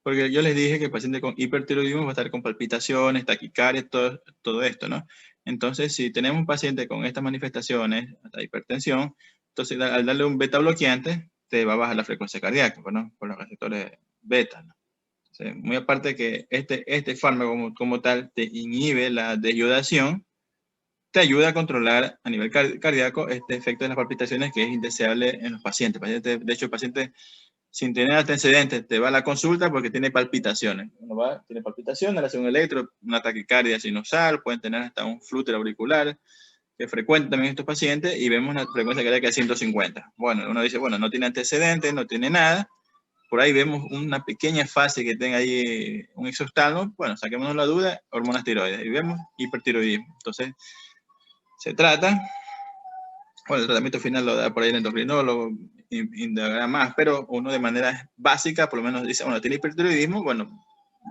Porque yo les dije que el paciente con hipertiroidismo va a estar con palpitaciones, taquicardia, todo esto, ¿no? Entonces, si tenemos un paciente con estas manifestaciones, hasta hipertensión, entonces al darle un beta bloqueante, te va a bajar la frecuencia cardíaca, ¿no? Por los receptores beta, ¿no? Entonces, muy aparte que este fármaco como tal te inhibe la desyodación, te ayuda a controlar a nivel cardíaco este efecto de las palpitaciones que es indeseable en los pacientes. De hecho, el paciente sin tener antecedentes te va a la consulta porque tiene palpitaciones. Tiene palpitaciones, le hace un electro, una taquicardia sinusal, pueden tener hasta un flúter auricular, que es frecuente también en estos pacientes, y vemos una frecuencia cardíaca de 150. Bueno, uno dice, bueno, no tiene antecedentes, no tiene nada. Por ahí vemos una pequeña fase que tenga ahí un exoftalmo. Bueno, saquémonos la duda, hormonas tiroides. Y vemos hipertiroidismo. Entonces, se trata, bueno, el tratamiento final lo da por ahí el endocrinólogo, indagará más, pero uno de manera básica, por lo menos dice, bueno, tiene hipertiroidismo, bueno,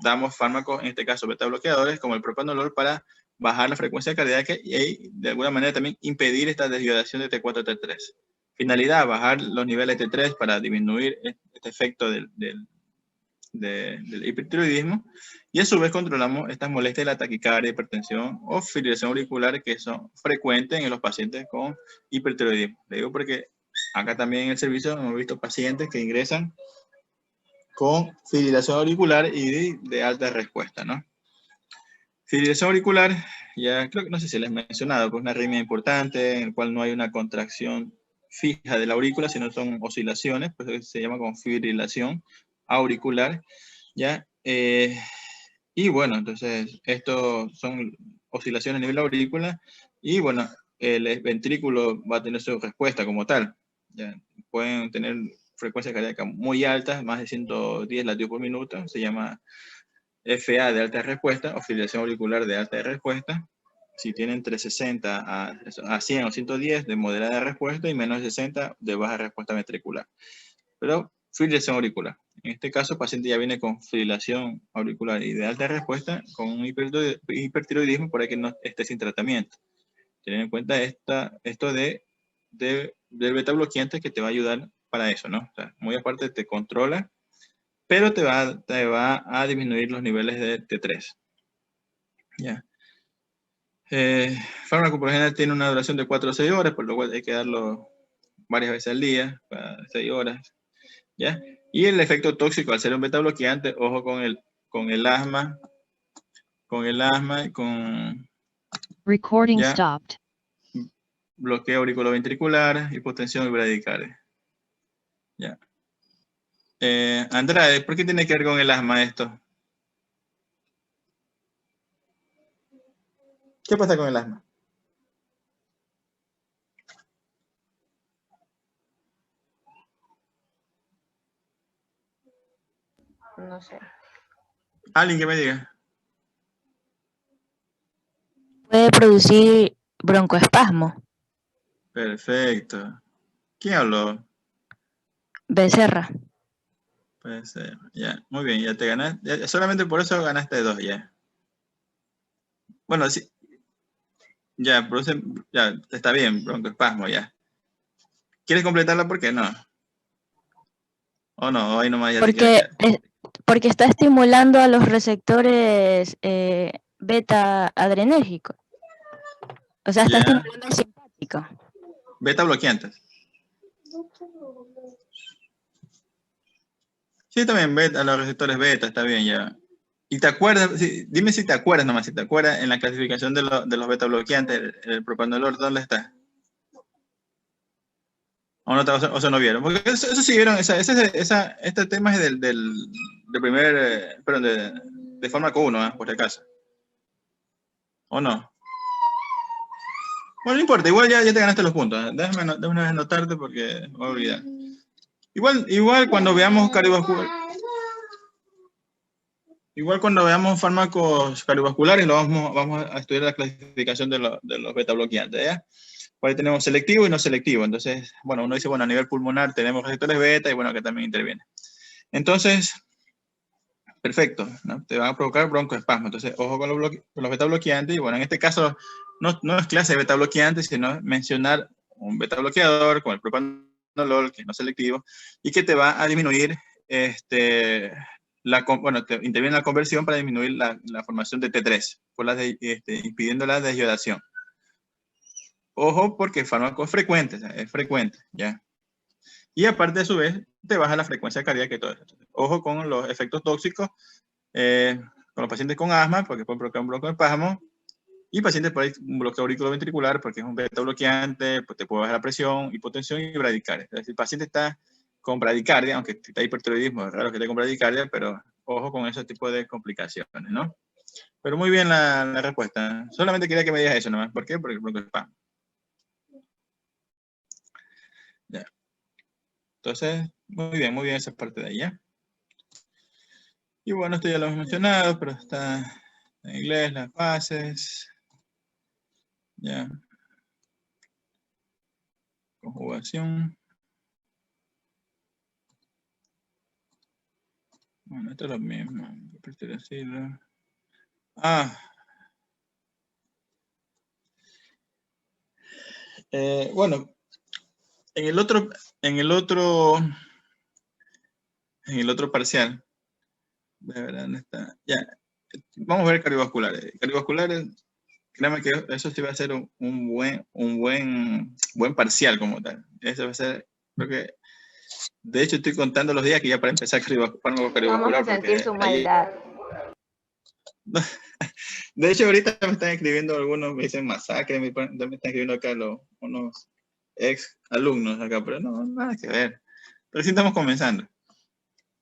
damos fármacos, en este caso beta bloqueadores, como el propanolol, para bajar la frecuencia cardíaca y de alguna manera también impedir esta desviación de T4 a T3. Finalidad, bajar los niveles de T3 para disminuir este efecto del hipertiroidismo, y a su vez controlamos estas molestias de la taquicardia, hipertensión o fibrilación auricular que son frecuentes en los pacientes con hipertiroidismo. Le digo porque acá también en el servicio hemos visto pacientes que ingresan con fibrilación auricular y de alta respuesta, ¿no? Fibrilación auricular, ya creo que no sé si les he mencionado, pues es una arritmia importante en la cual no hay una contracción fija de la aurícula, sino son oscilaciones, pues se llama como fibrilación auricular, ¿ya? Y bueno, entonces, esto son oscilaciones a nivel de la aurícula, y bueno, el ventrículo va a tener su respuesta como tal, ¿ya? Pueden tener frecuencias cardíacas muy altas, más de 110 latidos por minuto, se llama FA de alta respuesta o fibrilación auricular de alta respuesta. Si tienen entre 60 a 100 o 110 de moderada respuesta y menos de 60 de baja respuesta ventricular. Pero fibrilación auricular. En este caso, el paciente ya viene con fibrilación auricular y de alta respuesta, con un hipertiroidismo, por ahí que no esté sin tratamiento. Tener en cuenta esto del beta bloqueante que te va a ayudar para eso, ¿no? O sea, muy aparte te controla, pero te va a disminuir los niveles de T3. ¿Ya? Fármaco por lo general tiene una duración de 4 o 6 horas, por lo cual hay que darlo varias veces al día, cada 6 horas. ¿Ya? Y el efecto tóxico al ser un beta bloqueante, ojo con el asma, con Recording ¿ya? stopped. Bloqueo auriculoventricular, hipotensión y bradicardia. ¿Ya? Andrade, ¿por qué tiene que ver con el asma esto? ¿Qué pasa con el asma? no sé. Alguien que me diga. Puede producir broncoespasmo. Perfecto. ¿Quién habló? Becerra. Puede ser. Ya, muy bien, ya te ganaste. Ya, solamente por eso ganaste 2 ya. Bueno, sí. Ya, produce, ya, está bien, broncoespasmo, ya. ¿Quieres completarla? ¿Por qué no? ¿O no? ¿O ahí nomás ya te quieres quedar? Porque está estimulando a los receptores beta adrenérgicos. O sea, está estimulando al simpático. Beta bloqueantes. Sí, también beta, los receptores beta, está bien ya. ¿Y te acuerdas? Sí, dime si te acuerdas nomás, si te acuerdas en la clasificación de los beta bloqueantes, el propranolol, ¿dónde está? ¿O no, o sea, no vieron? Porque eso sí vieron, este tema es del primer, perdón, de fármaco 1, por si acaso. ¿O no? Bueno, no importa, igual ya te ganaste los puntos. Déjame una vez anotarte porque me voy a olvidar. Igual cuando veamos cardiovascular. Igual cuando veamos fármacos cardiovasculares, vamos a estudiar la clasificación de los beta bloqueantes, ¿ya? Por ahí tenemos selectivo y no selectivo. Entonces, bueno, uno dice, bueno, a nivel pulmonar tenemos receptores beta y bueno, que también interviene. Entonces, perfecto, ¿no? Te van a provocar broncoespasmo. Entonces, ojo con los beta bloqueantes. Y bueno, en este caso, no es clase de beta bloqueante, sino mencionar un beta bloqueador como el propranolol, que es no selectivo, y que te va a disminuir, te interviene en la conversión para disminuir la formación de T3, impidiendo la desyodación. Ojo, porque el fármaco es frecuente, ¿ya? Y aparte, a su vez, te baja la frecuencia cardíaca y todo eso. Ojo con los efectos tóxicos con los pacientes con asma, porque pueden provocar un broncoespasmo, y pacientes por ahí, un bloqueo auriculoventricular, porque es un beta bloqueante, pues te puede bajar la presión, hipotensión y bradicardia. Entonces, el paciente está con bradicardia, aunque está hipertiroidismo, es raro que esté con bradicardia, pero ojo con ese tipo de complicaciones, ¿no? Pero muy bien la respuesta. Solamente quería que me digas eso nomás. ¿Por qué? Porque el broncoespasmo. Ya. Entonces, muy bien esa parte de ahí, ¿ya? Y bueno, esto ya lo hemos mencionado, pero está en inglés, las bases. Ya. Conjugación. Bueno, esto es lo mismo. Bueno, en el otro parcial, de verdad, ¿dónde está? Ya, vamos a ver cardiovasculares. Cardiovasculares, créame que eso sí va a ser un buen parcial como tal. Eso va a ser, creo que, de hecho estoy contando los días que ya para empezar cardiovascular. Vamos a sentir su maldad. De hecho, ahorita me están escribiendo algunos, me dicen masacre, me están escribiendo acá unos ex alumnos acá, pero no, nada que ver. Pero sí estamos comenzando.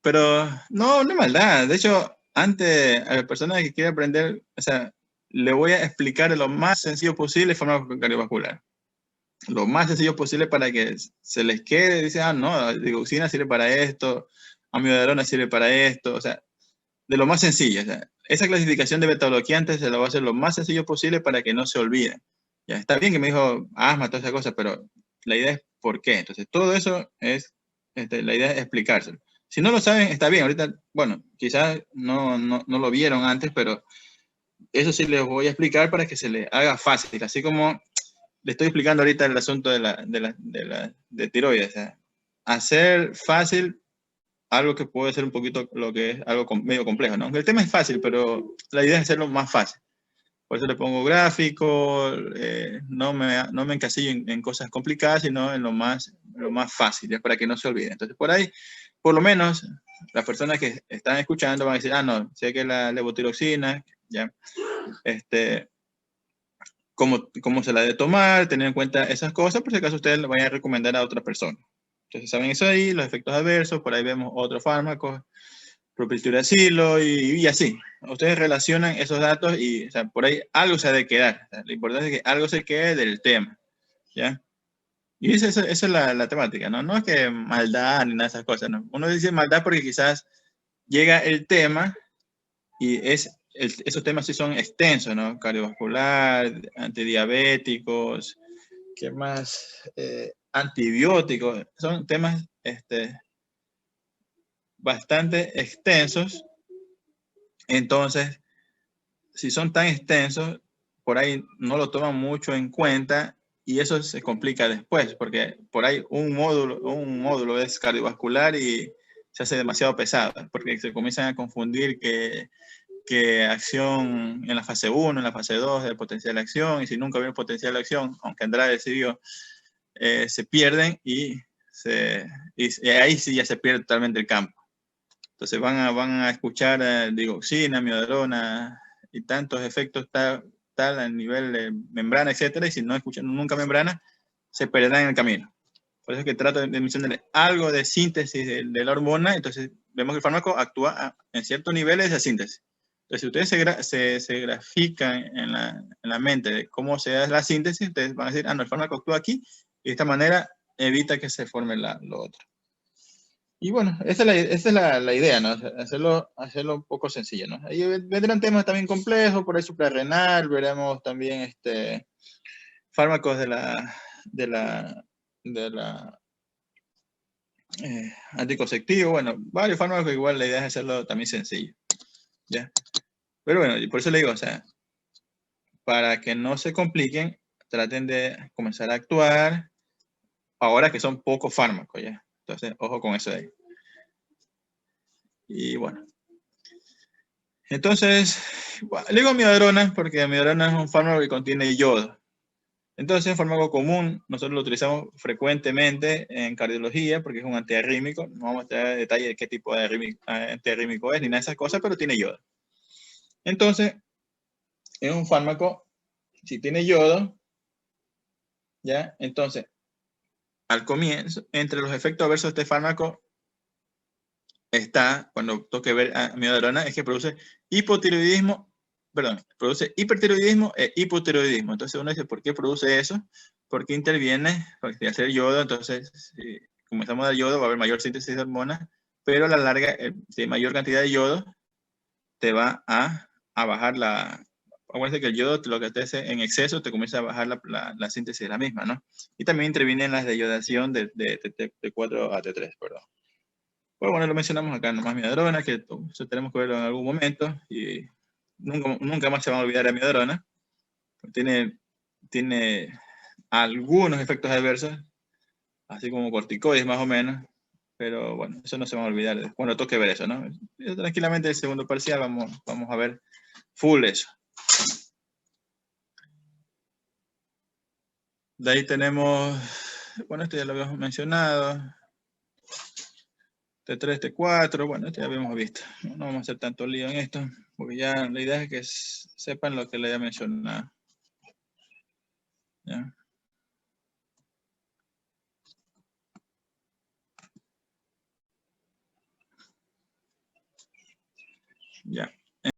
Pero no es maldad. De hecho, antes a las personas que quieren aprender, o sea, le voy a explicar lo más sencillo posible el fármaco cardiovascular. Lo más sencillo posible para que se les quede, dice, no, digoxina sirve para esto, amiodarona sirve para esto, o sea, de lo más sencillo. O sea, esa clasificación de beta-bloqueantes se lo va a hacer lo más sencillo posible para que no se olvide. Ya está bien que me dijo asma, todas esas cosas, pero la idea es por qué. Entonces, todo eso es, la idea es explicárselo. Si no lo saben, está bien. Ahorita, bueno, quizás no lo vieron antes, pero eso sí les voy a explicar para que se les haga fácil. Así como le estoy explicando ahorita el asunto de tiroides. O sea, hacer fácil algo que puede ser un poquito lo que es algo medio complejo, ¿no? El tema es fácil, pero la idea es hacerlo más fácil. Por eso le pongo gráfico, no me encasillo en cosas complicadas, sino en lo más fácil, ya para que no se olvide. Entonces, por ahí, por lo menos, las personas que están escuchando van a decir, no, sé que la levotiroxina, ya, cómo se la debe tomar, tener en cuenta esas cosas, por si acaso ustedes lo vayan a recomendar a otra persona. Entonces, saben eso ahí, los efectos adversos, por ahí vemos otros fármacos, propiltiuracilo y así. Ustedes relacionan esos datos y, o sea, por ahí algo se ha de quedar. O sea, lo importante es que algo se quede del tema, ¿ya? Y esa es la temática, ¿no? No es que maldad ni nada de esas cosas, ¿no? Uno dice maldad porque quizás llega el tema y esos temas sí son extensos, ¿no? Cardiovascular, antidiabéticos, ¿qué más? Antibióticos, son temas bastante extensos. Entonces, si son tan extensos, por ahí no lo toman mucho en cuenta y eso se complica después, porque por ahí un módulo es cardiovascular y se hace demasiado pesado, porque se comienzan a confundir que acción en la fase 1, en la fase 2 del potencial de acción, y si nunca vieron potencial de acción, aunque Andrade decidió, se pierden y ahí sí ya se pierde totalmente el campo. Entonces van a escuchar digoxina, amiodarona y tantos efectos tal a nivel de membrana, etcétera, y si no escuchan nunca membrana, se perderán en el camino. Por eso es que trato de mencionarle algo de síntesis de la hormona. Entonces vemos que el fármaco actúa en ciertos niveles de síntesis. Entonces si ustedes se grafican en la mente de cómo se da la síntesis, ustedes van a decir, no, el fármaco actúa aquí y de esta manera evita que se forme lo otro. Y bueno, esa es la idea, ¿no? Hacerlo un poco sencillo, ¿no? Ahí vendrán temas también complejos, por ahí suprarrenal, veremos también fármacos de la anticonceptivo, bueno, varios fármacos que igual la idea es hacerlo también sencillo, ¿ya? Pero bueno, y por eso le digo, o sea, para que no se compliquen, traten de comenzar a actuar ahora que son pocos fármacos, ¿ya? Entonces, ojo con eso de ahí. Y bueno. Entonces, le digo amiodarona porque amiodarona es un fármaco que contiene yodo. Entonces, es un fármaco común, nosotros lo utilizamos frecuentemente en cardiología porque es un antiarrítmico. No vamos a tener detalle de qué tipo de antiarrítmico es ni nada de esas cosas, pero tiene yodo. Entonces, es un fármaco, si tiene yodo, ¿ya? Entonces, al comienzo, entre los efectos adversos de este fármaco está, cuando toque ver amiodarona, es que produce produce hipertiroidismo e hipotiroidismo. Entonces uno dice, ¿por qué produce eso? Porque interviene, porque hacer yodo, entonces si comenzamos a dar yodo va a haber mayor síntesis de hormonas, pero a la larga, si hay mayor cantidad de yodo, te va a bajar acuérdense que el yodo lo que te hace en exceso, te comienza a bajar la síntesis de la misma, ¿no? Y también interviene en las de iodación de T4 a T3, perdón. Pues bueno, lo mencionamos acá nomás amiodarona, que eso tenemos que verlo en algún momento y nunca más se van a olvidar de amiodarona. Tiene algunos efectos adversos, así como corticoides más o menos, pero bueno, eso no se va a olvidar cuando toque ver eso, ¿no? Y tranquilamente el segundo parcial vamos a ver full eso. De ahí tenemos, bueno, esto ya lo habíamos mencionado. T3, T4, bueno, esto ya habíamos visto. No vamos a hacer tanto lío en esto, porque ya la idea es que sepan lo que le he mencionado. ¿Ya? Ya.